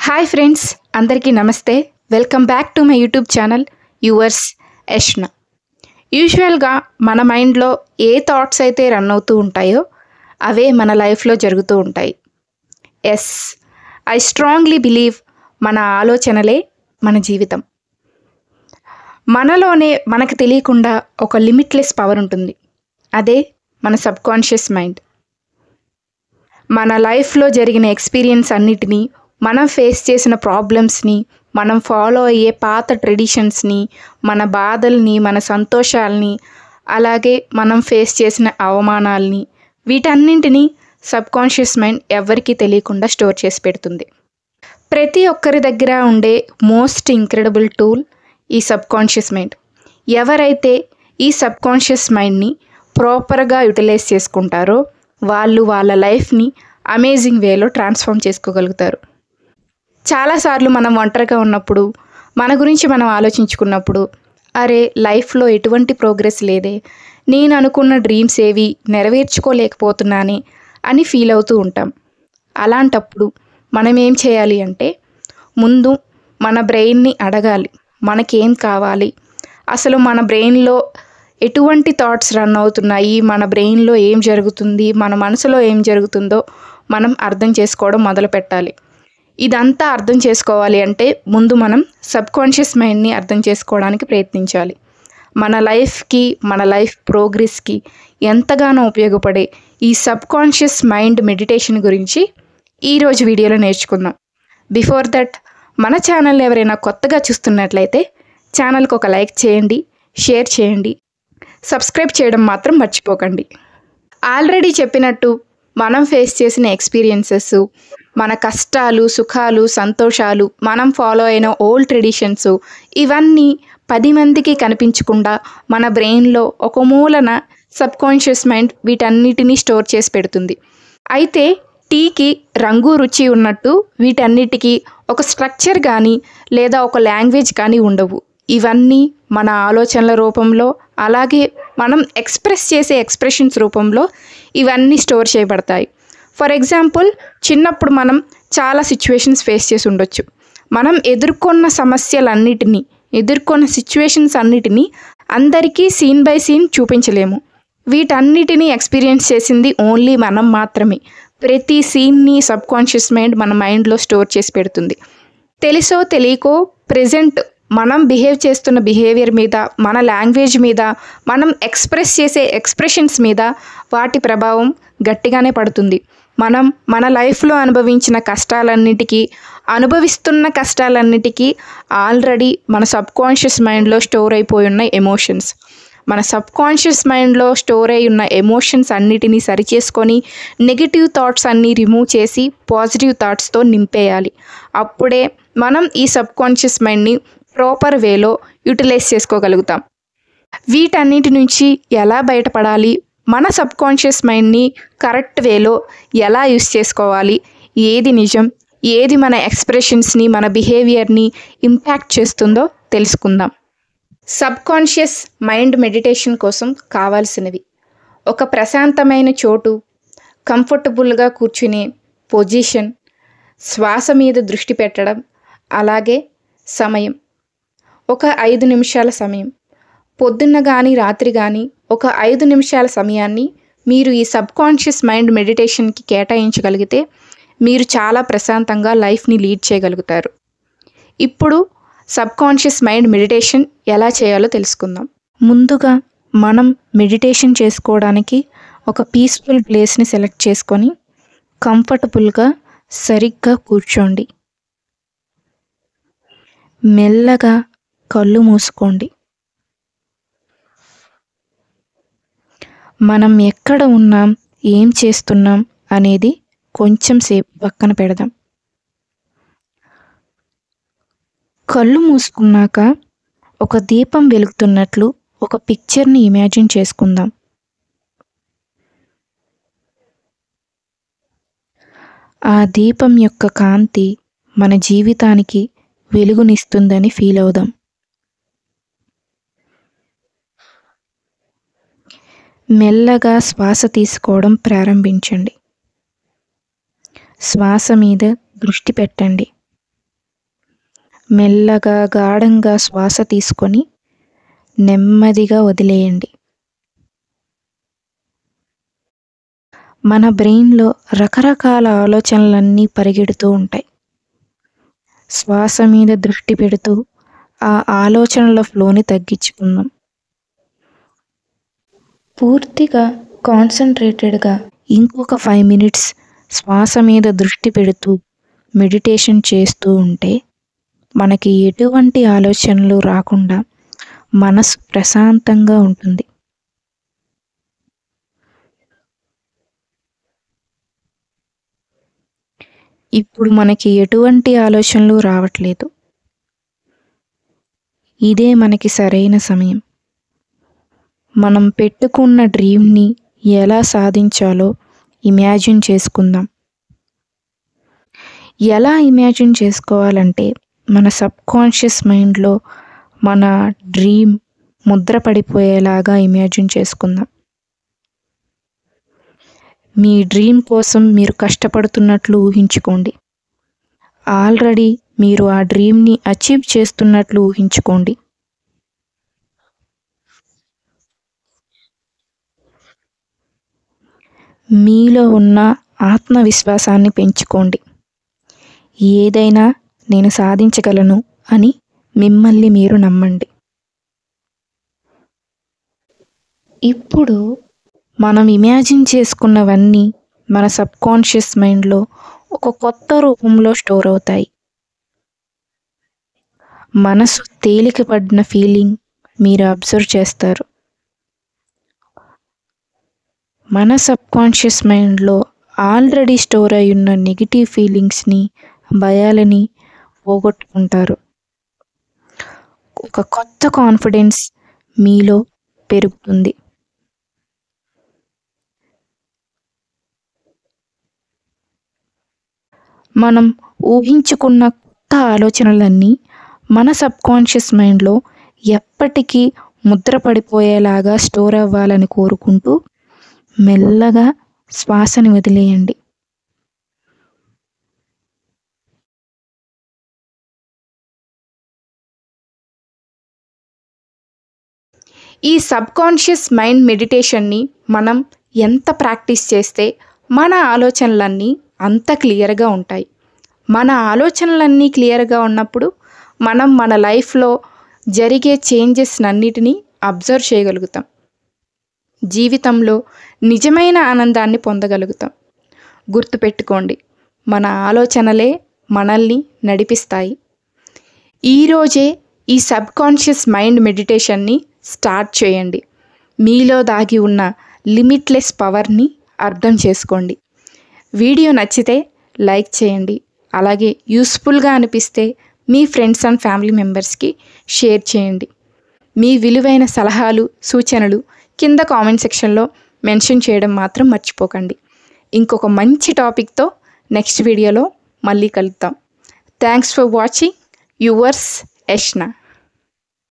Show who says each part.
Speaker 1: Hi friends, అందరికీ నమస్తే. Welcome back to my YouTube channel yours Yashna. యూజువల్గా మన మైండ్లో ఏ థాట్స్ అయితే రన్ అవుతూ ఉంటాయో అవే మన లైఫ్లో జరుగుతూ ఉంటాయి. ఎస్, ఐ స్ట్రాంగ్లీ బిలీవ్ మన ఆలోచనలే మన జీవితం. మనలోనే మనకు తెలియకుండా ఒక లిమిట్లెస్ పవర్ ఉంటుంది. అదే మన సబ్కాన్షియస్ మైండ్. మన లైఫ్లో జరిగిన ఎక్స్పీరియన్స్ అన్నిటినీ, మనం ఫేస్ చేసిన ప్రాబ్లమ్స్ని, మనం ఫాలో అయ్యే పాత ట్రెడిషన్స్ని, మన బాధల్ని, మన సంతోషాలని, అలాగే మనం ఫేస్ చేసిన అవమానాల్ని, వీటన్నింటినీ సబ్కాన్షియస్ మైండ్ ఎవరికీ తెలియకుండా స్టోర్ చేసి పెడుతుంది. ప్రతి ఒక్కరి దగ్గర ఉండే మోస్ట్ ఇంక్రెడిబుల్ టూల్ ఈ సబ్కాన్షియస్ మైండ్. ఎవరైతే ఈ సబ్కాన్షియస్ మైండ్ని ప్రాపర్గా యూటిలైజ్ చేసుకుంటారో వాళ్ళు వాళ్ళ లైఫ్ని అమేజింగ్ వేలో ట్రాన్స్ఫార్మ్ చేసుకోగలుగుతారు. చాలాసార్లు మనం ఒంటరిగా ఉన్నప్పుడు, మన గురించి మనం ఆలోచించుకున్నప్పుడు, అరే లైఫ్లో ఎటువంటి ప్రోగ్రెస్ లేదే, నేను అనుకున్న డ్రీమ్స్ ఏవి నెరవేర్చుకోలేకపోతున్నానే అని ఫీల్ అవుతూ ఉంటాం. అలాంటప్పుడు మనం ఏం చేయాలి అంటే, ముందు మన బ్రెయిన్ని అడగాలి, మనకేం కావాలి, అసలు మన బ్రెయిన్లో ఎటువంటి థాట్స్ రన్ అవుతున్నాయి, మన బ్రెయిన్లో ఏం జరుగుతుంది, మన మనసులో ఏం జరుగుతుందో మనం అర్థం చేసుకోవడం మొదలు పెట్టాలి. ఇదంతా అర్థం చేసుకోవాలి అంటే ముందు మనం సబ్కాన్షియస్ మైండ్ని అర్థం చేసుకోవడానికి ప్రయత్నించాలి. మన లైఫ్కి, మన లైఫ్ ప్రోగ్రెస్కి ఎంతగానో ఉపయోగపడే ఈ సబ్కాన్షియస్ మైండ్ మెడిటేషన్ గురించి ఈరోజు వీడియోలో నేర్చుకుందాం. బిఫోర్ దట్, మన ఛానల్ ఎవరైనా కొత్తగా చూస్తున్నట్లయితే ఛానల్కి ఒక లైక్ చేయండి, షేర్ చేయండి, సబ్స్క్రైబ్ చేయడం మాత్రం మర్చిపోకండి. ఆల్రెడీ చెప్పినట్టు మనం ఫేస్ చేసిన ఎక్స్పీరియన్సెస్, మన కష్టాలు, సుఖాలు, సంతోషాలు, మనం ఫాలో అయిన ఓల్డ్ ట్రెడిషన్స్, ఇవన్నీ 10 మందికి కనిపించకుండా మన బ్రెయిన్లో ఒక మూలన సబ్కాన్షియస్ మైండ్ వీటన్నిటినీ స్టోర్ చేసి పెడుతుంది. అయితే టీకి రంగు, రుచి ఉన్నట్టు వీటన్నిటికీ ఒక స్ట్రక్చర్ కానీ లేదా ఒక లాంగ్వేజ్ కానీ ఉండవు. ఇవన్నీ మన ఆలోచనల రూపంలో, అలాగే మనం ఎక్స్ప్రెస్ చేసే ఎక్స్ప్రెషన్స్ రూపంలో ఇవన్నీ స్టోర్ చేయబడతాయి. ఫర్ ఎగ్జాంపుల్, చిన్నప్పుడు మనం చాలా సిచ్యువేషన్స్ ఫేస్ చేసి ఉండొచ్చు. మనం ఎదుర్కొన్న సమస్యలన్నిటినీ, ఎదుర్కొన్న సిచ్యువేషన్స్ అన్నిటినీ అందరికీ సీన్ బై సీన్ చూపించలేము. వీటన్నిటినీ ఎక్స్పీరియన్స్ చేసింది ఓన్లీ మనం మాత్రమే. ప్రతి సీన్ని సబ్కాన్షియస్ మైండ్ మన మైండ్లో స్టోర్ చేసి పెడుతుంది. తెలుసో తెలియకో ప్రెజెంట్ మనం బిహేవ్ చేస్తున్న బిహేవియర్ మీద, మన లాంగ్వేజ్ మీద, మనం ఎక్స్ప్రెస్ చేసే ఎక్స్ప్రెషన్స్ మీద వాటి ప్రభావం గట్టిగానే పడుతుంది. మనం మన లైఫ్లో అనుభవిస్తున్న కష్టాలన్నిటికీ ఆల్రెడీ మన సబ్కాన్షియస్ మైండ్లో స్టోర్ అయిపోయి ఉన్న ఎమోషన్స్. మన సబ్కాన్షియస్ మైండ్లో స్టోర్ అయి ఉన్న ఎమోషన్స్ అన్నిటినీ సరిచేసుకొని నెగిటివ్ థాట్స్ అన్నీ రిమూవ్ చేసి పాజిటివ్ థాట్స్తో నింపేయాలి. అప్పుడే మనం ఈ సబ్కాన్షియస్ మైండ్ని ప్రాపర్ వేలో యూటిలైజ్ చేసుకోగలుగుతాం. వీటన్నిటి నుంచి ఎలా బయటపడాలి, మన సబ్కాన్షియస్ మైండ్ని కరెక్ట్ వేలో ఎలా యూస్ చేసుకోవాలి, ఏది నిజం, ఏది మన ఎక్స్ప్రెషన్స్ని, మన బిహేవియర్ని ఇంపాక్ట్ చేస్తుందో తెలుసుకుందాం. సబ్కాన్షియస్ మైండ్ మెడిటేషన్ కోసం కావాల్సినవి: ఒక ప్రశాంతమైన చోటు, కంఫర్టబుల్గా కూర్చునే పొజిషన్, శ్వాస మీద దృష్టి పెట్టడం, అలాగే సమయం. ఒక 5 నిమిషాల సమయం, పొద్దున్న కానీ రాత్రి కానీ ఒక 5 నిమిషాల సమయాన్ని మీరు ఈ సబ్కాన్షియస్ మైండ్ మెడిటేషన్కి కేటాయించగలిగితే మీరు చాలా ప్రశాంతంగా లైఫ్ని లీడ్ చేయగలుగుతారు. ఇప్పుడు సబ్కాన్షియస్ మైండ్ మెడిటేషన్ ఎలా చేయాలో తెలుసుకుందాం. ముందుగా మనం మెడిటేషన్ చేసుకోవడానికి ఒక పీస్ఫుల్ ప్లేస్ని సెలెక్ట్ చేసుకొని కంఫర్టబుల్గా సరిగ్గా కూర్చోండి. మెల్లగా కళ్ళు మూసుకోండి. మనం ఎక్కడ ఉన్నాం, ఏం చేస్తున్నాం అనేది కొంచెం సేపు పక్కన పెడదాం. కళ్ళు మూసుకున్నాక ఒక దీపం వెలుగుతున్నట్లు ఒక పిక్చర్ని ఇమాజిన్ చేసుకుందాం. ఆ దీపం యొక్క కాంతి మన జీవితానికి వెలుగునిస్తుందని ఫీల్ అవుదాం. మెల్లగా శ్వాస తీసుకోవడం ప్రారంభించండి. శ్వాస మీద దృష్టి పెట్టండి. మెల్లగా గాఢంగా శ్వాస తీసుకొని నెమ్మదిగా వదిలేయండి. మన బ్రెయిన్లో రకరకాల ఆలోచనలన్నీ పరిగెడుతూ ఉంటాయి. శ్వాస మీద దృష్టి పెడుతూ ఆ ఆలోచనల ఫ్లోని తగ్గించుకుందాం. పూర్తిగా కాన్సన్ట్రేటెడ్గా ఇంకొక 5 మినిట్స్ శ్వాస మీద దృష్టి పెడుతూ మెడిటేషన్ చేస్తూ ఉంటే మనకి ఎటువంటి ఆలోచనలు రాకుండా మనసు ప్రశాంతంగా ఉంటుంది. ఇప్పుడు మనకి ఎటువంటి ఆలోచనలు రావట్లేదు. ఇదే మనకి సరైన సమయం. మనం పెట్టుకున్న డ్రీమ్ని ఎలా సాధించాలో ఇమాజిన్ చేసుకుందాం. ఎలా ఇమాజిన్ చేసుకోవాలంటే మన సబ్కాన్షియస్ మైండ్లో మన డ్రీమ్ ముద్ర పడిపోయేలాగా ఇమాజిన్ చేసుకుందాం. మీ డ్రీమ్ కోసం మీరు కష్టపడుతున్నట్లు ఊహించుకోండి. ఆల్రెడీ మీరు ఆ డ్రీమ్ని అచీవ్ చేస్తున్నట్లు ఊహించుకోండి. మీలో ఉన్న ఆత్మవిశ్వాసాన్ని పెంచుకోండి. ఏదైనా నేను సాధించగలను అని మిమ్మల్ని మీరు నమ్మండి. ఇప్పుడు మనం ఇమాజిన్ చేసుకున్నవన్నీ మన సబ్కాన్షియస్ మైండ్లో ఒక కొత్త రూపంలో స్టోర్ అవుతాయి. మనసు తేలికపడిన ఫీలింగ్ మీరు అబ్జర్వ్ చేస్తారు. మన సబ్కాన్షియస్ మైండ్లో ఆల్రెడీ స్టోర్ అయి ఉన్న నెగిటివ్ ఫీలింగ్స్ని, భయాలని పోగొట్టుకుంటారు. ఒక కొత్త కాన్ఫిడెన్స్ మీలో పెరుగుతుంది. మనం ఊహించుకున్న కొత్త ఆలోచనలన్నీ మన సబ్కాన్షియస్ మైండ్లో ఎప్పటికీ ముద్రపడిపోయేలాగా స్టోర్ అవ్వాలని కోరుకుంటూ మెల్లగా శ్వాసని వదిలేయండి. ఈ సబ్కాన్షియస్ మైండ్ మెడిటేషన్ని మనం ఎంత ప్రాక్టీస్ చేస్తే మన ఆలోచనలన్నీ అంత క్లియర్గా ఉంటాయి. మన ఆలోచనలన్నీ క్లియర్గా ఉన్నప్పుడు మనం మన లైఫ్లో జరిగే చేంజెస్నన్నిటినీ అబ్జర్వ్ చేయగలుగుతాం. జీవితంలో నిజమైన ఆనందాన్ని పొందగలుగుతాం. గుర్తుపెట్టుకోండి, మన ఆలోచనలే మనల్ని నడిపిస్తాయి. ఈరోజే ఈ సబ్కాన్షియస్ మైండ్ మెడిటేషన్ని స్టార్ట్ చేయండి. మీలో దాగి ఉన్న లిమిట్లెస్ పవర్ని అర్థం చేసుకోండి. వీడియో నచ్చితే లైక్ చేయండి. అలాగే యూస్ఫుల్గా అనిపిస్తే మీ ఫ్రెండ్స్ అండ్ ఫ్యామిలీ మెంబర్స్కి షేర్ చేయండి. మీ విలువైన సలహాలు, సూచనలు కింద కామెంట్ సెక్షన్లో మెన్షన్ చేయడం మాత్రం మర్చిపోకండి. ఇంకొక మంచి టాపిక్తో నెక్స్ట్ వీడియోలో మళ్ళీ కలుద్దాం. Thanks for watching. Yours Yashna.